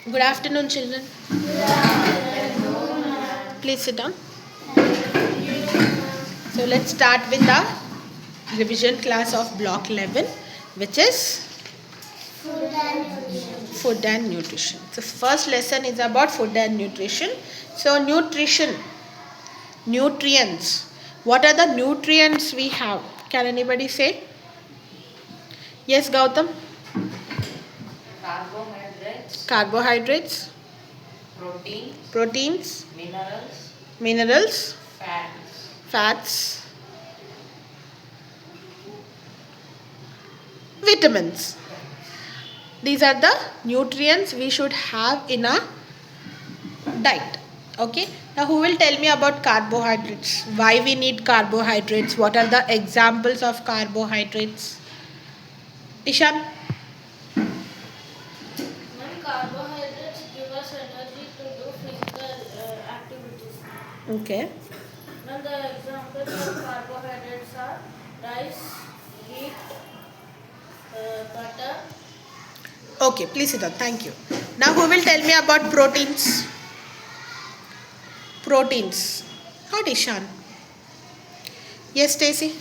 Good afternoon, children. Please sit down. So let's start with the revision class of block 11, which is food and nutrition. So first lesson is about food and nutrition. So nutrition, nutrients. What are the nutrients we have? Can anybody say? Yes, Gautam. Carbohydrates, proteins, minerals, fats, vitamins. These are the nutrients we should have in a diet. Okay. Now who will tell me about carbohydrates? Why we need carbohydrates? What are the examples of carbohydrates? Ishan? Carbohydrates give us energy to do physical activities. Okay. Now the examples of carbohydrates are rice, wheat, butter. Okay, please sit down. Thank you. Now who will tell me about proteins? Proteins. Not Ishan. Yes, Stacy?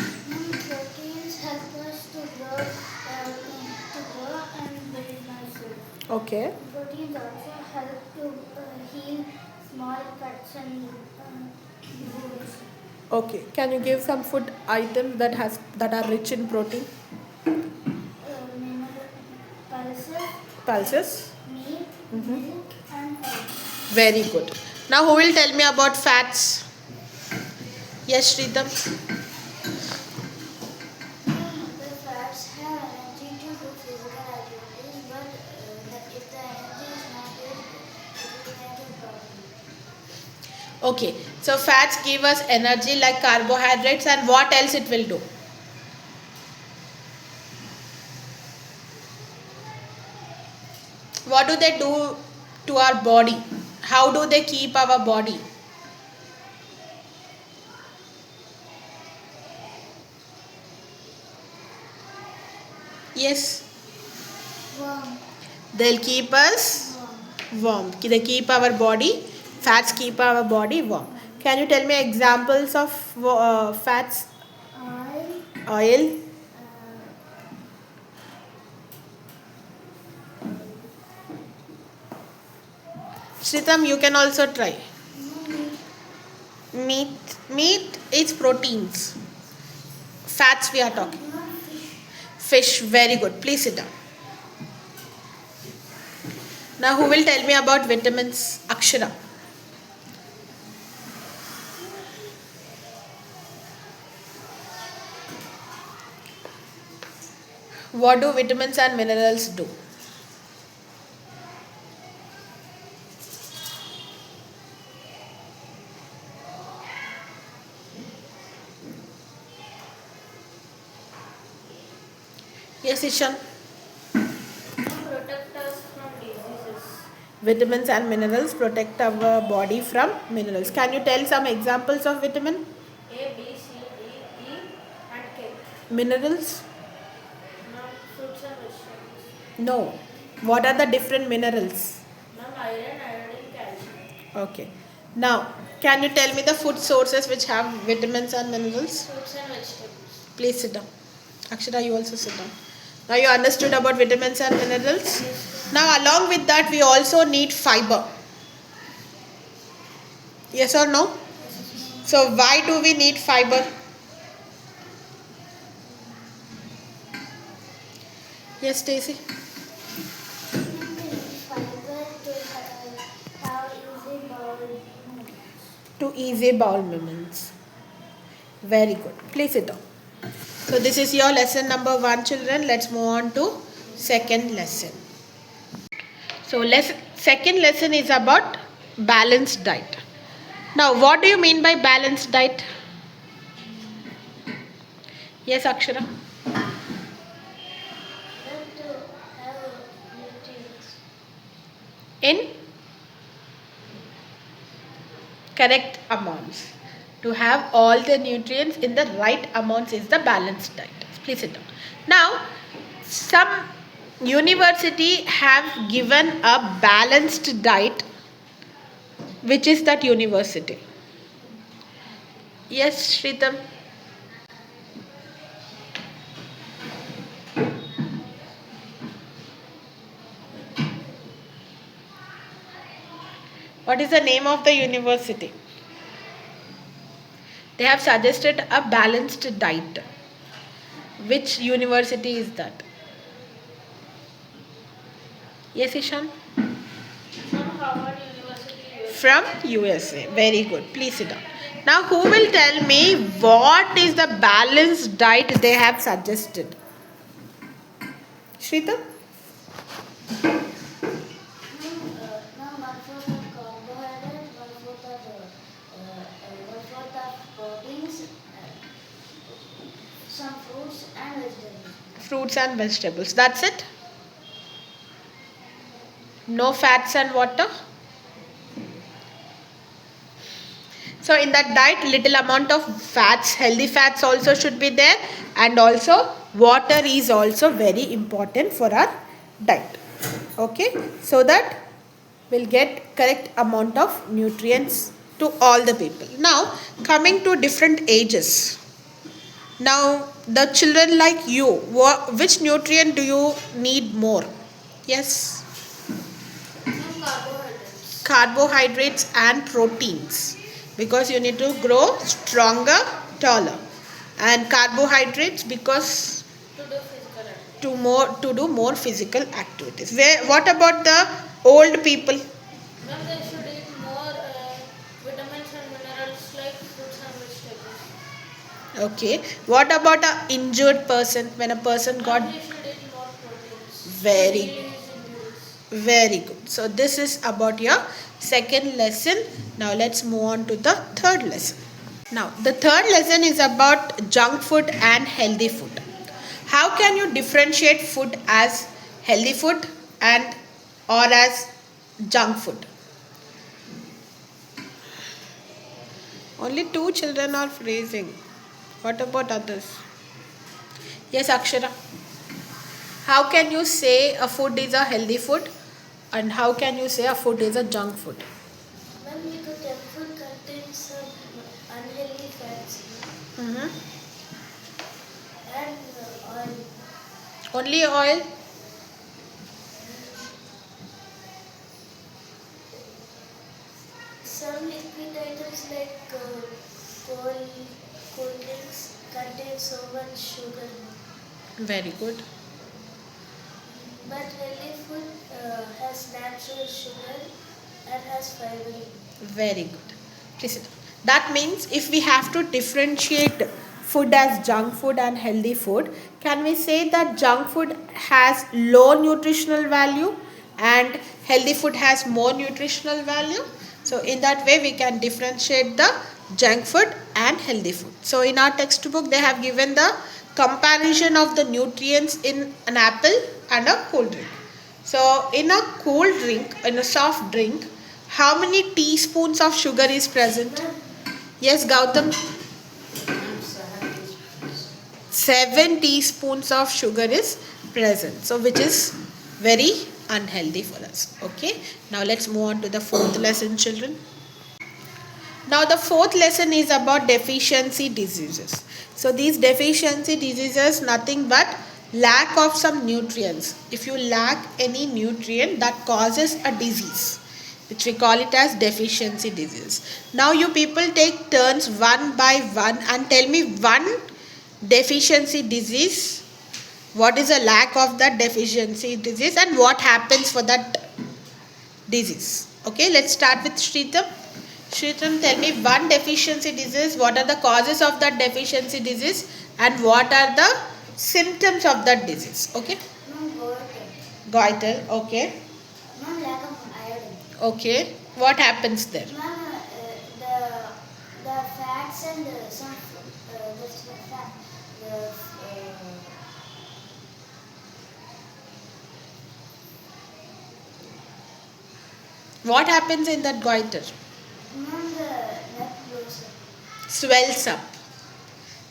Proteins help us to grow and build muscle. Okay. Proteins also help to heal small cuts and wounds. Okay. Can you give some food items that are rich in protein? Pulses. Meat, milk, and eggs. Very good. Now who will tell me about fats? Yes, Shritam. The fats have energy to do physical activities, but if the energy is not used, it will make a problem. Okay. So fats give us energy like carbohydrates, and what else it will do? What do they do to our body? How do they keep our body? Yes. Warm. They'll keep us warm. They keep our body. Fats keep our body warm. Can you tell me examples of fats? Oil. Shritam, you can also try. Meat is proteins. Fats we are talking. Fish, very good. Please sit down. Now who will tell me about vitamins? Akshara. What do vitamins and minerals do? Yes, Ishan. Protect us from diseases. Vitamins and minerals protect our body from minerals. Can you tell some examples of vitamin? A, B, C, D, E, and K. Minerals? Ma'am, fruits and vegetables. No. What are the different minerals? Ma'am, iron, iodine, calcium. Okay. Now, can you tell me the food sources which have vitamins and minerals? Fruits and vegetables. Please sit down. Akshara, you also sit down. Now you understood about vitamins and minerals. Now along with that we also need fiber. Yes or no? So why do we need fiber? Yes, Stacy. Fiber To easy bowel movements. Very good. Please sit down. So this is your lesson number 1, children. Let's move on to second lesson. So second lesson is about balanced diet. Now what do you mean by balanced diet? Yes, Akshara. In correct amounts. To have all the nutrients in the right amounts is the balanced diet. Please sit down. Now, some university have given a balanced diet. Which is that university? Yes, Shritam. What is the name of the university? They have suggested a balanced diet. Which university is that? Yes, Ishan? From Harvard University. From USA. Very good. Please sit down. Now, who will tell me what is the balanced diet they have suggested? Shritam? Ma'am, 1/4 of carbohydrate, 1/4 of proteins, some fruits and vegetables. Fruits and vegetables. That's it? No fats and water? So in that diet, little amount of fats, healthy fats also should be there, and also water is also very important for our diet. Okay, so that we'll get correct amount of nutrients to all the people. Now coming to different ages. Now the children like you, which nutrient do you need more? Yes, Ma'am, carbohydrates. carbohydrates and proteins, because you need to grow stronger, taller, and carbohydrates because To do physical activity. to do more physical activities. What about the old people? Ma'am, they should eat more vitamins and minerals like fruits and vegetables. Okay, what about a injured person? When a person got Ma'am, they should eat more proteins. very To heal his injuries. very good. So this is about your second lesson. Now let's move on to the third lesson. Now the third lesson is about junk food and healthy food. How can you differentiate food as healthy food and or as junk food? Only 2 children are raising. What about others? Yes, Akshara. How can you say a food is a healthy food and how can you say a food is a junk food? Ma'am, because junk food contains some unhealthy fats Mm-hmm. and oil. Only oil? Some liquid items like cold drinks contain so much sugar. Very good. But healthy food has natural sugar and has fiber. Very good. Please sit down. That means if we have to differentiate food as junk food and healthy food, can we say that junk food has low nutritional value and healthy food has more nutritional value? So in that way we can differentiate the junk food and healthy food. So in our textbook they have given the comparison of the nutrients in an apple and a cool drink. So in a cool drink, in a soft drink, how many teaspoons of sugar is present? Yes, Gautam? 7 teaspoons of sugar is present. So which is very unhealthy for us. Okay. Now let's move on to the fourth lesson, children. Now the fourth lesson is about deficiency diseases. So these deficiency diseases nothing but lack of some nutrients. If you lack any nutrient, that causes a disease, which we call it as deficiency disease. Now you people take turns one by one and tell me one deficiency disease. What is a lack of that deficiency disease and what happens for that disease? Okay, let's start with Shritam. Shritam, tell me one deficiency disease, what are the causes of that deficiency disease and what are the symptoms of that disease? Okay. Ma'am, Goiter, okay. Ma'am, lack of iodine. Okay. What happens there? Ma'am, the fats and some the fat the What happens in that goiter? ma'am, the neck blows up. Swells up.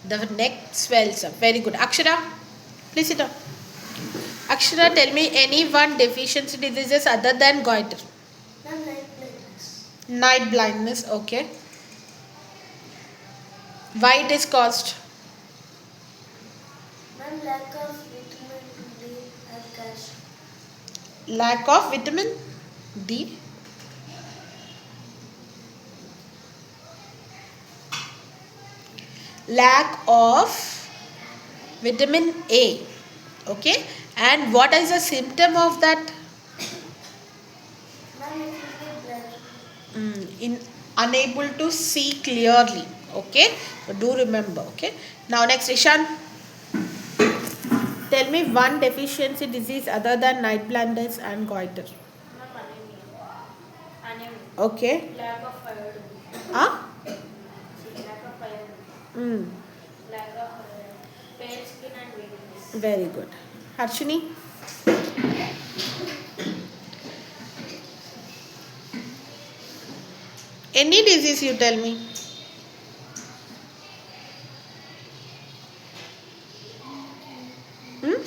The neck swells up. Very good. Akshara, please sit down. Akshara, tell me any one deficiency diseases other than goiter. Ma'am, night blindness. Night blindness, okay. Why it is caused? Ma'am, lack of vitamin D and calcium. Lack of vitamin D. Lack of vitamin A. Okay. And what is the symptom of that? Ma'am, it will be blind. Unable to see clearly. Okay. So do remember. Okay. Now next, Ishan. Tell me one deficiency disease other than night blindness and goiter. Ma'am, anemia. Okay. Lack of iron. Ah? Lack of iron. Mm. Lack of iron. Pale skin and weakness. Very good. Harshini? Any disease you tell me. Hmm?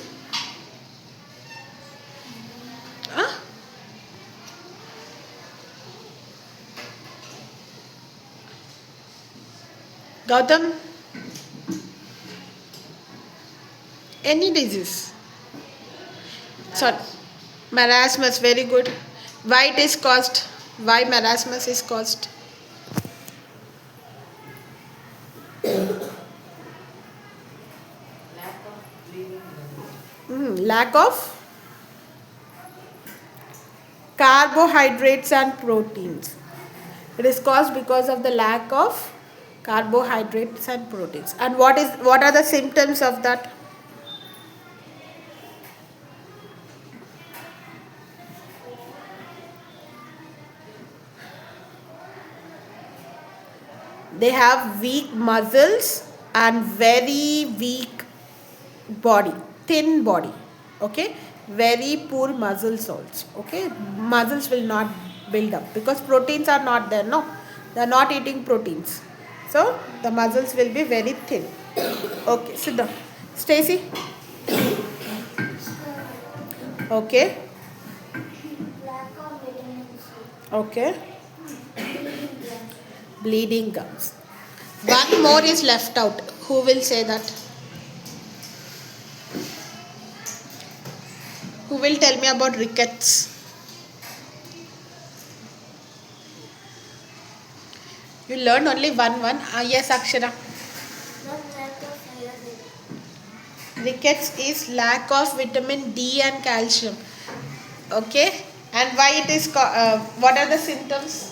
Ah? Gautam? Any disease? Sorry. Marasmus, very good. Why it is caused? Why marasmus is caused? Lack of carbohydrates and proteins. It is caused because of the lack of carbohydrates and proteins. And what are the symptoms of that? They have weak muscles and very weak body, thin body. Okay, very poor muscles also. Okay, muscles will not build up because proteins are not there. No, they are not eating proteins, so the muscles will be very thin. Okay, sit down. Stacy. Okay. Lack of vitamin C. Okay. Bleeding gums. One more is left out. Who will say that? Who will tell me about rickets? You learned only one. Yes, Akshara. Ma'am, lack of iron. Rickets is lack of vitamin D and calcium. Okay. And why it is? What are the symptoms?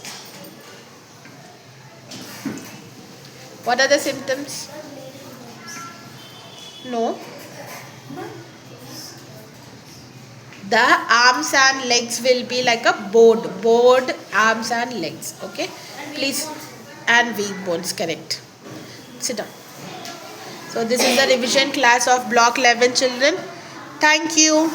What are the symptoms? Ma'am, bleeding gums. No. Ma'am, The arms and legs will be like a board arms and legs. Okay, please. And weak bones, correct. Sit down. So this is the revision class of block 11 children. Thank you.